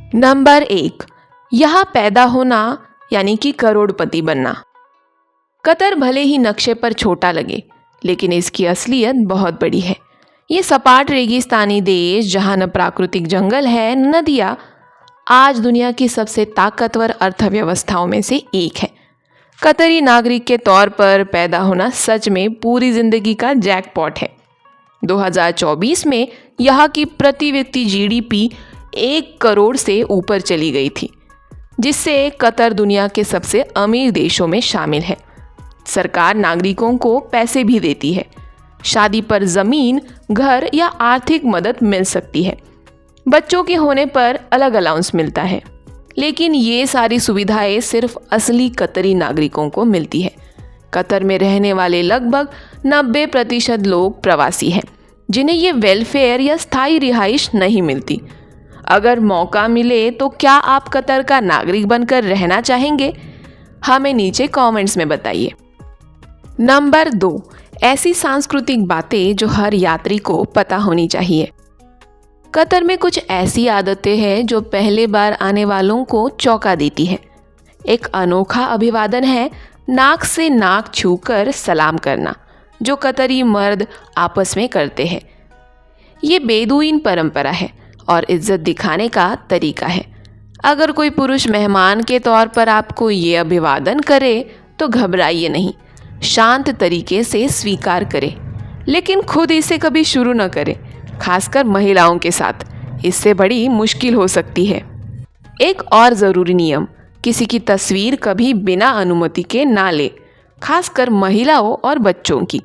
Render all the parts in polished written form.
Number 1, यहाँ पैदा होना यानी कि करोड़पति बनना। कतर भले ही नक्शे पर छोटा लगे, लेकिन इसकी असलियत बहुत बड़ी है। ये सपाट रेगिस्तानी देश जहाँ न प्राकृतिक जंगल है न नदियाँ, आज दुनिया की सबसे ताकतवर अर्थव्यवस्थाओं में से एक है। कतरी नागरिक के तौर पर पैदा होना सच में पूरी जिंदगी का जैकपॉट है। 2024 में यहाँ की प्रति व्यक्ति जीडीपी 1 करोड़ से ऊपर चली गई थी, जिससे कतर दुनिया के सबसे अमीर देशों में शामिल है। सरकार नागरिकों को पैसे भी देती है। शादी पर ज़मीन, घर या आर्थिक मदद मिल सकती है। बच्चों के होने पर अलग अलाउंस मिलता है। लेकिन ये सारी सुविधाएं सिर्फ असली कतरी नागरिकों को मिलती है। कतर में रहने वाले लगभग 90% लोग प्रवासी हैं, जिन्हें ये वेलफेयर या स्थायी रिहाइश नहीं मिलती। अगर मौका मिले तो क्या आप कतर का नागरिक बनकर रहना चाहेंगे? हमें नीचे कमेंट्स में बताइए। नंबर 2, ऐसी सांस्कृतिक बातें जो हर यात्री को पता होनी चाहिए। कतर में कुछ ऐसी आदतें हैं जो पहले बार आने वालों को चौंका देती है। एक अनोखा अभिवादन है नाक से नाक छूकर सलाम करना, जो कतरी मर्द आपस में करते हैं। ये बेदुइन परंपरा है और इज्जत दिखाने का तरीका है। अगर कोई पुरुष मेहमान के तौर पर आपको ये अभिवादन करे तो घबराइए नहीं, शांत तरीके से स्वीकार करें, लेकिन खुद इसे कभी शुरू न करें, खासकर महिलाओं के साथ। इससे बड़ी मुश्किल हो सकती है। एक और ज़रूरी नियम, किसी की तस्वीर कभी बिना अनुमति के ना ले, खासकर महिलाओं और बच्चों की।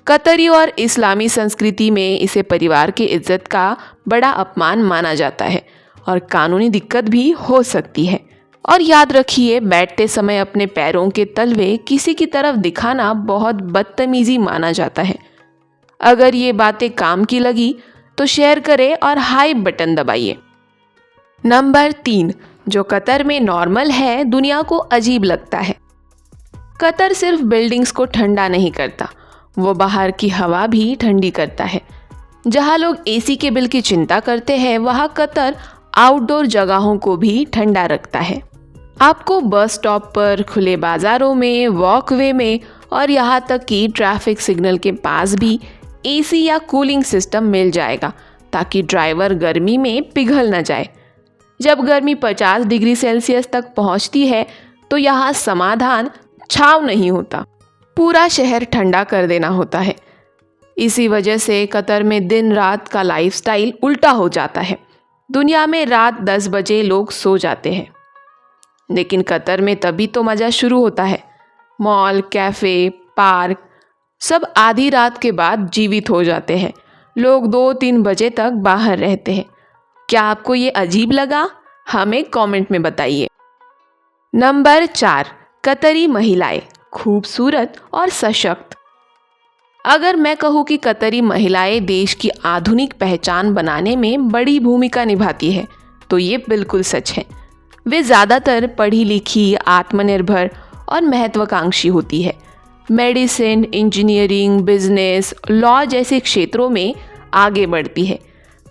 कतरी और इस्लामी संस्कृति में इसे परिवार की इज्जत का बड़ा अपमान माना जाता है और कानूनी दिक्कत भी हो सकती है। और याद रखिए, बैठते समय अपने पैरों के तलवे किसी की तरफ दिखाना बहुत बदतमीजी माना जाता है। अगर ये बातें काम की लगी तो शेयर करें और हाई बटन दबाइए। नंबर 3, जो कतर में नॉर्मल है दुनिया को अजीब लगता है। कतर सिर्फ बिल्डिंग्स को ठंडा नहीं करता, वो बाहर की हवा भी ठंडी करता है। जहाँ लोग एसी के बिल की चिंता करते हैं, वहाँ कतर आउटडोर जगहों को भी ठंडा रखता है। आपको बस स्टॉप पर, खुले बाजारों में, वॉकवे में और यहाँ तक कि ट्रैफिक सिग्नल के पास भी एसी या कूलिंग सिस्टम मिल जाएगा, ताकि ड्राइवर गर्मी में पिघल न जाए। जब गर्मी 50 डिग्री सेल्सियस तक पहुँचती है तो यहाँ समाधान छांव नहीं होता, पूरा शहर ठंडा कर देना होता है। इसी वजह से कतर में दिन रात का लाइफस्टाइल उल्टा हो जाता है। दुनिया में रात 10 बजे लोग सो जाते हैं, लेकिन कतर में तभी तो मज़ा शुरू होता है। मॉल, कैफ़े, पार्क सब आधी रात के बाद जीवित हो जाते हैं। लोग 2-3 बजे तक बाहर रहते हैं। क्या आपको ये अजीब लगा? हमें कमेंट में बताइए। नंबर 4, कतरी महिलाएं खूबसूरत और सशक्त। अगर मैं कहूँ कि कतरी महिलाएं देश की आधुनिक पहचान बनाने में बड़ी भूमिका निभाती है, तो ये बिल्कुल सच है। वे ज़्यादातर पढ़ी लिखी, आत्मनिर्भर और महत्वाकांक्षी होती है। मेडिसिन, इंजीनियरिंग, बिजनेस, लॉ जैसे क्षेत्रों में आगे बढ़ती है।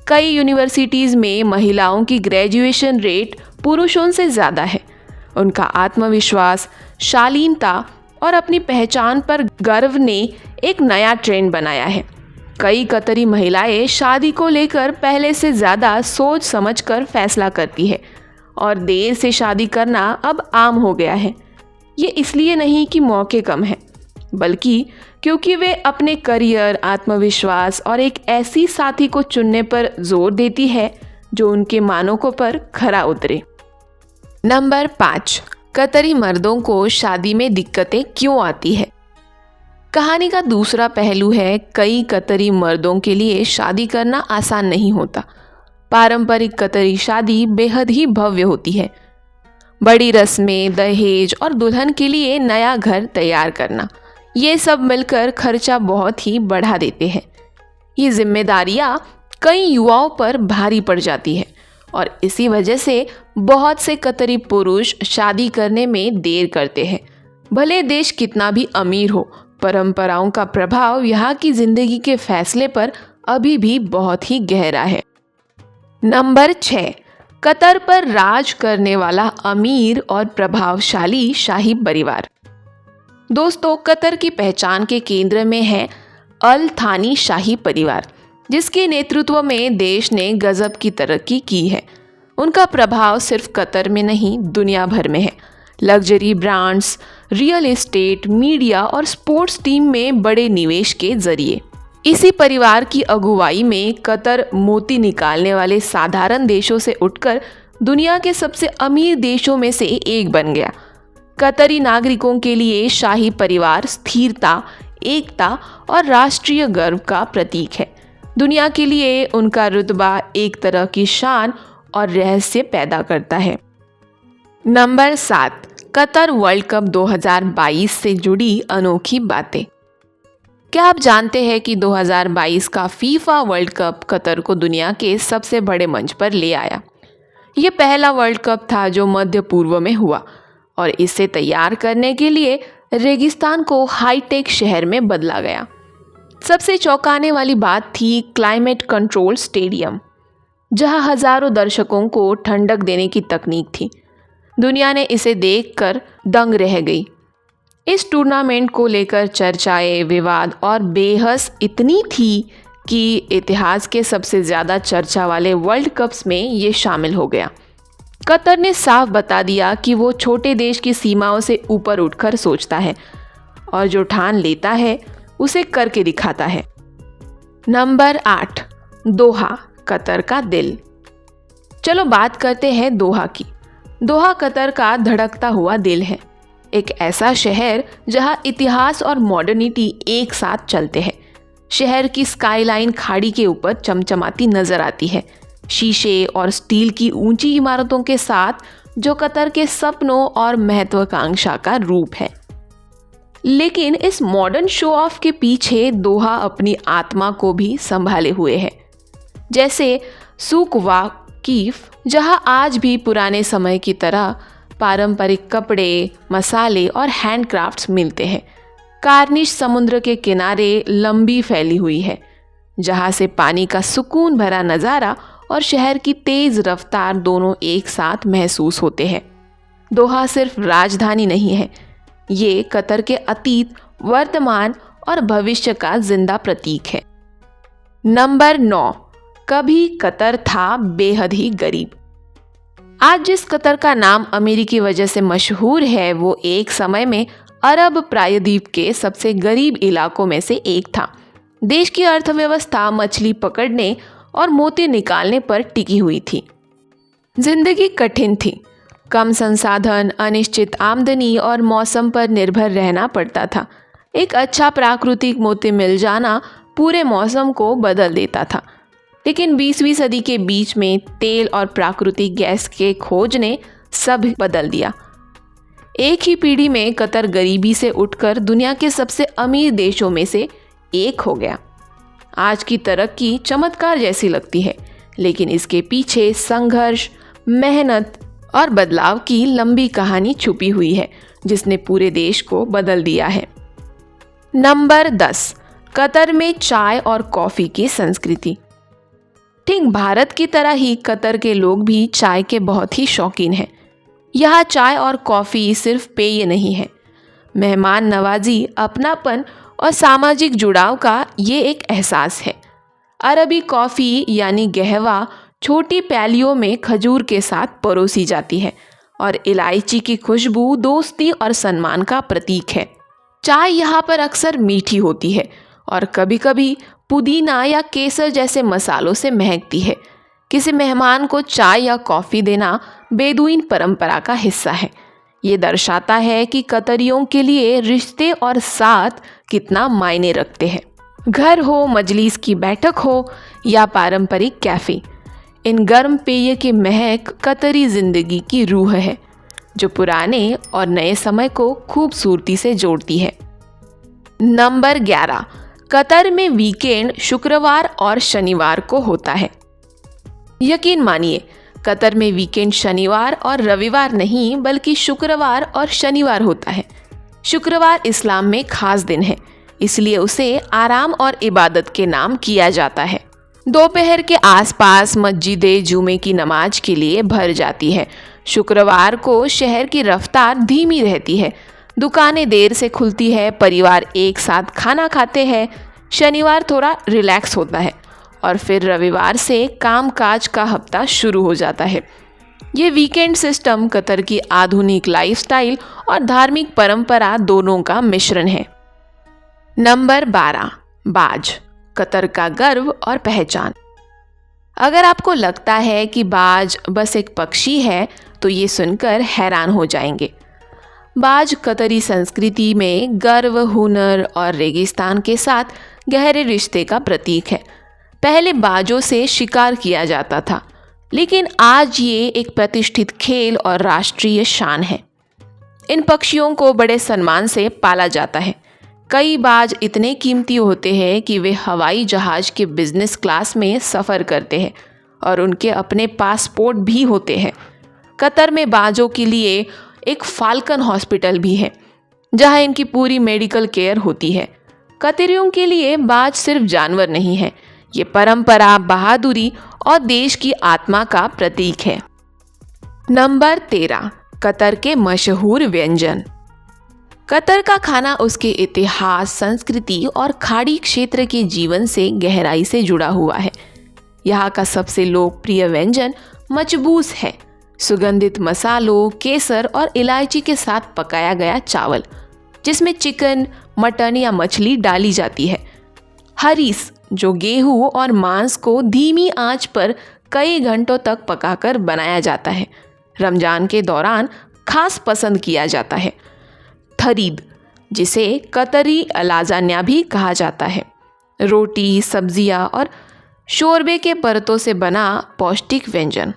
कई यूनिवर्सिटीज़ में महिलाओं की ग्रेजुएशन रेट पुरुषों से ज़्यादा है। उनका आत्मविश्वास, शालीनता और अपनी पहचान पर गर्व ने एक नया ट्रेंड बनाया है। कई कतरी महिलाएं शादी को लेकर पहले से ज़्यादा सोच समझकर फैसला करती है और देर से शादी करना अब आम हो गया है। ये इसलिए नहीं कि मौके कम हैं, बल्कि क्योंकि वे अपने करियर, आत्मविश्वास और एक ऐसी साथी को चुनने पर जोर देती है जो उनके मानकों पर खरा उतरे। नंबर 5, कतरी मर्दों को शादी में दिक्कतें क्यों आती है। कहानी का दूसरा पहलू है, कई कतरी मर्दों के लिए शादी करना आसान नहीं होता। पारंपरिक कतरी शादी बेहद ही भव्य होती है। बड़ी रस्में, दहेज और दुल्हन के लिए नया घर तैयार करना, ये सब मिलकर खर्चा बहुत ही बढ़ा देते हैं। ये जिम्मेदारियां कई युवाओं पर भारी पड़ जाती है और इसी वजह से बहुत से कतरी पुरुष शादी करने में देर करते हैं। भले देश कितना भी अमीर हो, परंपराओं का प्रभाव यहाँ की जिंदगी के फैसले पर अभी भी बहुत ही गहरा है। नंबर 6, कतर पर राज करने वाला अमीर और प्रभावशाली शाही परिवार। दोस्तों, कतर की पहचान के केंद्र में है अल थानी शाही परिवार, जिसके नेतृत्व में देश ने गजब की तरक्की की है। उनका प्रभाव सिर्फ कतर में नहीं, दुनिया भर में है। Luxury brands, real estate, media और स्पोर्ट्स टीम में बड़े निवेश के जरिए इसी परिवार की अगुवाई में कतर मोती निकालने वाले साधारण देशों से उठकर दुनिया के सबसे अमीर देशों में से एक बन गया। कतरी नागरिकों के लिए शाही परिवार स्थिरता, एकता और राष्ट्रीय गर्व का प्रतीक है। दुनिया के लिए उनका रुतबा एक तरह की शान और रहस्य पैदा करता है। नंबर 7, कतर वर्ल्ड कप 2022 से जुड़ी अनोखी बातें। क्या आप जानते हैं कि 2022 का फीफा वर्ल्ड कप कतर को दुनिया के सबसे बड़े मंच पर ले आया। ये पहला वर्ल्ड कप था जो मध्य पूर्व में हुआ और इसे तैयार करने के लिए रेगिस्तान को हाईटेक शहर में बदला गया। सबसे चौंकाने वाली बात थी क्लाइमेट कंट्रोल स्टेडियम, जहां हजारों दर्शकों को ठंडक देने की तकनीक थी। दुनिया ने इसे देखकर दंग रह गई। इस टूर्नामेंट को लेकर चर्चाएं, विवाद और बेहस इतनी थी कि इतिहास के सबसे ज़्यादा चर्चा वाले वर्ल्ड कप्स में ये शामिल हो गया। कतर ने साफ बता दिया कि वो छोटे देश की सीमाओं से ऊपर उठकर सोचता है और जो ठान लेता है उसे करके दिखाता है। नंबर 8, दोहा, कतर का दिल। चलो बात करते हैं दोहा की। दोहा कतर का धड़कता हुआ दिल है, एक ऐसा शहर जहां इतिहास और मॉडर्निटी एक साथ चलते हैं। शहर की स्काईलाइन खाड़ी के ऊपर चमचमाती नजर आती है, शीशे और स्टील की ऊंची इमारतों के साथ, जो कतर के सपनों और महत्वाकांक्षा का रूप है। लेकिन इस मॉडर्न शो ऑफ के पीछे दोहा अपनी आत्मा को भी संभाले हुए है। जैसे सूक वाकिफ, जहां आज भी पुराने समय की तरह पारंपरिक कपड़े, मसाले और हैंडक्राफ्ट्स मिलते हैं। कार्निश समुद्र के किनारे लंबी फैली हुई है, जहां से पानी का सुकून भरा नज़ारा और शहर की तेज रफ्तार दोनों एक साथ महसूस होते हैं। दोहा सिर्फ राजधानी नहीं है, ये कतर के अतीत, वर्तमान और भविष्य का जिंदा प्रतीक है। नंबर 9, कभी कतर था बेहद ही गरीब। आज जिस कतर का नाम अमीरी की वजह से मशहूर है, वो एक समय में अरब प्रायद्वीप के सबसे गरीब इलाकों में से एक था। देश की अर्थव्यवस्था मछली पकड़ने और मोती निकालने पर टिकी हुई थी। जिंदगी कठिन थी, कम संसाधन, अनिश्चित आमदनी और मौसम पर निर्भर रहना पड़ता था। एक अच्छा प्राकृतिक मोती मिल जाना पूरे मौसम को बदल देता था। लेकिन 20वीं सदी के बीच में तेल और प्राकृतिक गैस के खोज ने सब बदल दिया। एक ही पीढ़ी में कतर गरीबी से उठकर दुनिया के सबसे अमीर देशों में से एक हो गया। आज की तरक्की चमत्कार जैसी लगती है, लेकिन इसके पीछे संघर्ष, मेहनत और बदलाव की लंबी कहानी छुपी हुई है, जिसने पूरे देश को बदल दिया है। नंबर 10, कतर में चाय और कॉफ़ी की संस्कृति। ठीक भारत की तरह ही कतर के लोग भी चाय के बहुत ही शौकीन हैं। यहाँ चाय और कॉफ़ी सिर्फ पेय नहीं है, मेहमान नवाजी, अपनापन और सामाजिक जुड़ाव का ये एक एहसास है। अरबी कॉफ़ी यानी गहवा छोटी प्यालियों में खजूर के साथ परोसी जाती है और इलायची की खुशबू दोस्ती और सम्मान का प्रतीक है। चाय यहाँ पर अक्सर मीठी होती है और कभी कभी पुदीना या केसर जैसे मसालों से महकती है। किसी मेहमान को चाय या कॉफ़ी देना बेदुइन परंपरा का हिस्सा है। ये दर्शाता है कि कतरियों के लिए रिश्ते और साथ कितना मायने रखते हैं। घर हो, मजलिस की बैठक हो या पारंपरिक कैफ़े, इन गर्म पेय की महक कतरी ज़िंदगी की रूह है, जो पुराने और नए समय को खूबसूरती से जोड़ती है। नंबर 11, कतर में वीकेंड शुक्रवार और शनिवार को होता है। यकीन मानिए, कतर में वीकेंड शनिवार और रविवार नहीं बल्कि शुक्रवार और शनिवार होता है। शुक्रवार इस्लाम में खास दिन है, इसलिए उसे आराम और इबादत के नाम किया जाता है। दोपहर के आसपास मस्जिदें जुमे की नमाज के लिए भर जाती है। शुक्रवार को शहर की रफ्तार धीमी रहती है, दुकानें देर से खुलती है, परिवार एक साथ खाना खाते हैं। शनिवार थोड़ा रिलैक्स होता है और फिर रविवार से कामकाज का हफ्ता शुरू हो जाता है। ये वीकेंड सिस्टम कतर की आधुनिक लाइफस्टाइल और धार्मिक परंपरा दोनों का मिश्रण है। नंबर 12, बाज, कतर का गर्व और पहचान। अगर आपको लगता है कि बाज बस एक पक्षी है तो ये सुनकर हैरान हो जाएंगे। बाज कतरी संस्कृति में गर्व, हुनर और रेगिस्तान के साथ गहरे रिश्ते का प्रतीक है। पहले बाजों से शिकार किया जाता था, लेकिन आज ये एक प्रतिष्ठित खेल और राष्ट्रीय शान है। इन पक्षियों को बड़े सम्मान से पाला जाता है। कई बाज इतने कीमती होते हैं कि वे हवाई जहाज के बिजनेस क्लास में सफ़र करते हैं और उनके अपने पासपोर्ट भी होते हैं। कतर में बाजों के लिए एक फाल्कन हॉस्पिटल भी है, जहां इनकी पूरी मेडिकल केयर होती है। कतरियों के लिए बाज सिर्फ जानवर नहीं है, ये परंपरा, बहादुरी और देश की आत्मा का प्रतीक है। नंबर 13, कतर के मशहूर व्यंजन। कतर का खाना उसके इतिहास, संस्कृति और खाड़ी क्षेत्र के जीवन से गहराई से जुड़ा हुआ है। यहाँ का सबसे लोकप्रिय व्यंजन मचबूस है, सुगंधित मसालों, केसर और इलायची के साथ पकाया गया चावल, जिसमें चिकन, मटन या मछली डाली जाती है। हरीस, जो गेहूं और मांस को धीमी आंच पर कई घंटों तक पकाकर बनाया जाता है, रमजान के दौरान खास पसंद किया जाता है। थरीद, जिसे कतरी लाजान्या भी कहा जाता है, रोटी, सब्जियां और शोरबे के परतों से बना पौष्टिक व्यंजन।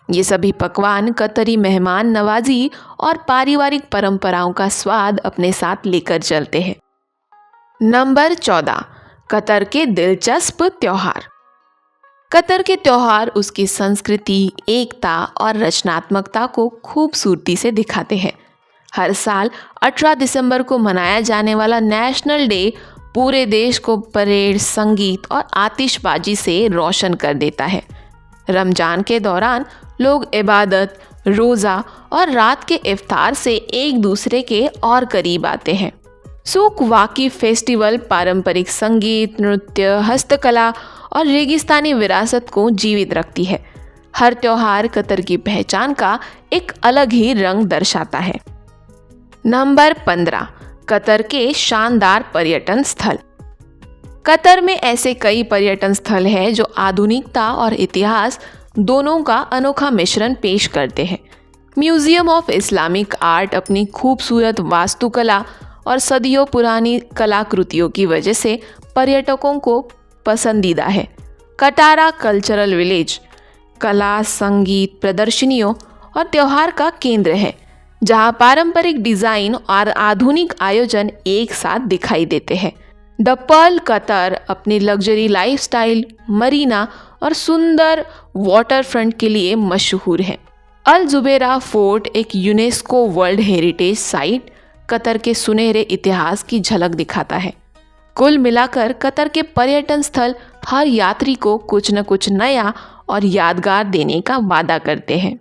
ये सभी पकवान कतरी मेहमान नवाजी और पारिवारिक परंपराओं का स्वाद अपने साथ लेकर चलते हैं। नंबर 14, कतर के दिलचस्प त्योहार। कतर के त्योहार उसकी संस्कृति, एकता और रचनात्मकता को खूबसूरती से दिखाते हैं। हर साल 18 दिसंबर को मनाया जाने वाला नेशनल डे पूरे देश को परेड, संगीत और आतिशबाजी से रोशन कर देता है। रमजान के दौरान लोग इबादत, रोज़ा और रात के इफ्तार से एक दूसरे के और करीब आते हैं। सूक वाकिफ फेस्टिवल पारंपरिक संगीत, नृत्य, हस्तकला और रेगिस्तानी विरासत को जीवित रखती है। हर त्योहार कतर की पहचान का एक अलग ही रंग दर्शाता है। नंबर 15, कतर के शानदार पर्यटन स्थल। कतर में ऐसे कई पर्यटन स्थल हैं जो आधुनिकता और इतिहास दोनों का अनोखा मिश्रण पेश करते हैं। म्यूजियम ऑफ इस्लामिक आर्ट अपनी खूबसूरत वास्तुकला और सदियों पुरानी कलाकृतियों की वजह से पर्यटकों को पसंदीदा है। कटारा कल्चरल विलेज कला, संगीत, प्रदर्शनियों और त्योहार का केंद्र है, जहां पारंपरिक डिज़ाइन और आधुनिक आयोजन एक साथ दिखाई देते हैं। द पर्ल कतर अपनी लग्जरी लाइफस्टाइल, मरीना और सुंदर वाटर फ्रंट के लिए मशहूर है। अल जुबैरा फोर्ट एक UNESCO world heritage site Qatar के सुनहरे इतिहास की झलक दिखाता है। कुल मिलाकर कतर के पर्यटन स्थल हर यात्री को कुछ न कुछ नया और यादगार देने का वादा करते हैं।